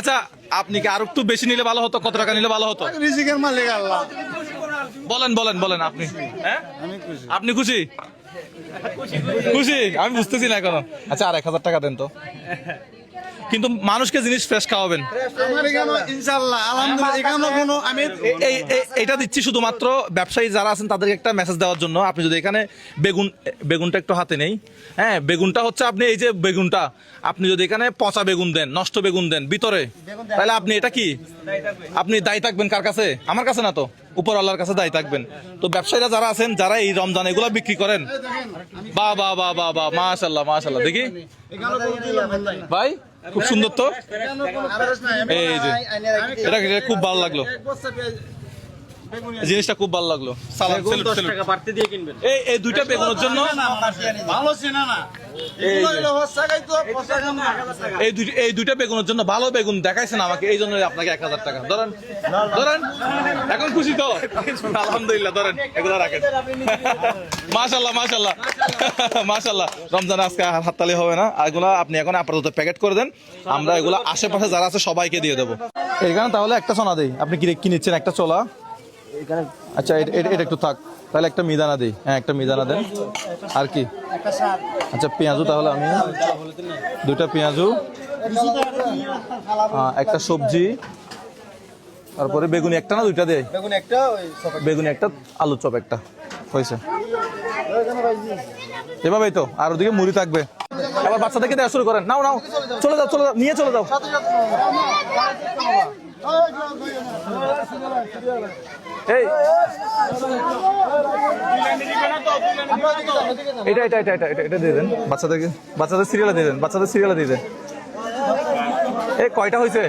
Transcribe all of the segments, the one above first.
আচ্ছা আপনি কি আর একটু বেশি নিলে ভালো হতো? কত টাকা নিলে ভালো হতো? রিজিকের মালিক আল্লাহ। বলেন বলেন বলেন আপনি। হ্যাঁ আমি খুশি। আপনি খুশি? খুশি আমি বুঝতেছি না এখনো। আচ্ছা আর 1000 টাকা দেন তো। কিন্তু মানুষকে জিনিস ফ্রেশ খাওয়াবেন। আমার এখানে ইনশাআল্লাহ আলহামদুলিল্লাহ এখানে কোনো আমি এটা দিচ্ছি শুধুমাত্র ব্যবসায়ী যারা আছেন তাদেরকে একটা মেসেজ দেওয়ার জন্য। আপনি যদি এখানে বেগুনটা একটু হাতে নেই, হ্যাঁ বেগুনটা হচ্ছে আপনি এই যে বেগুনটা আপনি যদি এখানে পচা বেগুন দেন, নষ্ট বেগুন দেন ভিতরে, তাহলে আপনি এটা কি আপনি দায়ী থাকবেন কার কাছে? আমার কাছে না তো, উপর আল্লাহর কাছে দায়ী থাকবেন। তো ব্যবসায়ীরা যারা আছেন যারা এই রমজান এগুলা বিক্রি করেন, বাহ বাহ বাহ বাহ বাহ মাশাআল্লাহ মাশাআল্লাহ। দেখি ভাই খুব সুন্দর তো, এই যে এটা খুব ভালো লাগলো, জিনিসটা খুব ভালো লাগলো। সালাম সেলুট সেলুট। এই দুইটা বেগুনের জন্য ভালো চেনা না। এই দুইটা বেগুনের জন্য ভালো বেগুন দেখাইছেন আমাকে, এই জন্য আপনাকে 1000 টাকা ধরেন ধরেন। এখন খুশি তো? আলহামদুলিল্লাহ ধরেন, এগুলো রাখেন। মাশাআল্লাহ মাশাআল্লাহ মাশাআল্লাহ। রমজান আজকে হাততালি হবে না, এগুলো আপনি এখন আপাতত প্যাকেট করে দেন, আমরা এগুলো আশেপাশে যারা আছে সবাইকে দিয়ে দেবো। এখানে তাহলে একটা সোনা দেই, আপনি কি নিচ্ছেন? একটা ছোলা। আচ্ছা এটা একটু থাক, তাহলে একটা মিদানা দিই। হ্যাঁ একটা মিদানা দেন। আর কি? আচ্ছা পেঁয়াজু, তাহলে আমি দুইটা পেঁয়াজু, একটা সবজি, তারপরে বেগুনি একটা না দুইটা দেয়? বেগুনি একটা, আলু চপ একটা, হয়েছে। এভাবেই তো, আর ওদিকে মুড়ি থাকবে। এবার বাচ্চাদেরকে দেওয়া শুরু করেন। নাও নাও, চলে যাও চলে যাও, নিয়ে চলে যাও। এই এটা এটা এটা এটা এটা দিয়ে দেন বাচ্চাদের সিরিয়ালে দিয়ে দেন, বাচ্চাদের সিরিয়ালে দিয়ে দেন। এই কয়টা হয়েছে?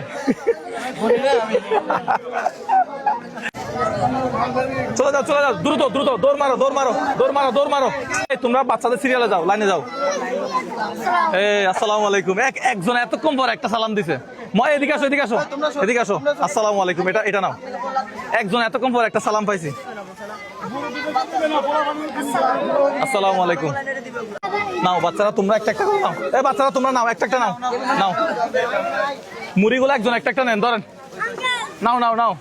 চলে যাও চলে যাও, দ্রুত দ্রুত দৌড় মারো দৌড় মারো দৌড় মারো দৌড় মারো। এই তোমরা বাচ্চাদের সিরিয়ালে যাও, লাইনে যাও। এই আসসালামু আলাইকুম। একজন এতক্ষণ পর একটা সালাম দিছে। ময় এদিকে আসো এদিকে আসো এদিকে আসো। আসসালামু আলাইকুম। এটা নাও। একজন এতক্ষণ পর একটা সালাম পাইছি। আসসালামু আলাইকুম। নাও বাচ্চারা তোমরা একটা একটা করে নাও। এই বাচ্চারা তোমরা নাও, একটা একটা নাও নাও। মুড়িগুলো একজন একটা একটা নেন, ধরেন। নাও নাও নাও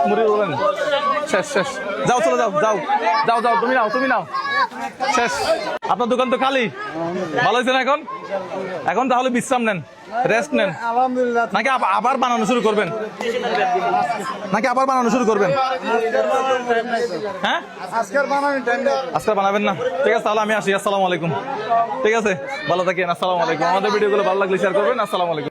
মুড়ি বলেন। শেষ শেষ, যাও চলে যাও যাও যাও যাও, তুমি নাও তুমি নাও, শেষ। আপনার দোকান তো খালি, ভালো হয়েছে না? এখন এখন তাহলে বিশ্রাম নেন, রেস্ট নেন। আলহামদুলিল্লাহ। নাকি আবার বানানো শুরু করবেন? নাকি আবার বানানো শুরু করবেন? হ্যাঁ আজকের বানানো টাইম নেই। আজকে বানাবেন না? ঠিক আছে তাহলে আমি আসি। আসসালামু আলাইকুম। ঠিক আছে ভালো থাকেন। আসসালামু আলাইকুম। আমাদের ভিডিওগুলো ভালো লাগলে শেয়ার করবেন। আসসালামু আলাইকুম।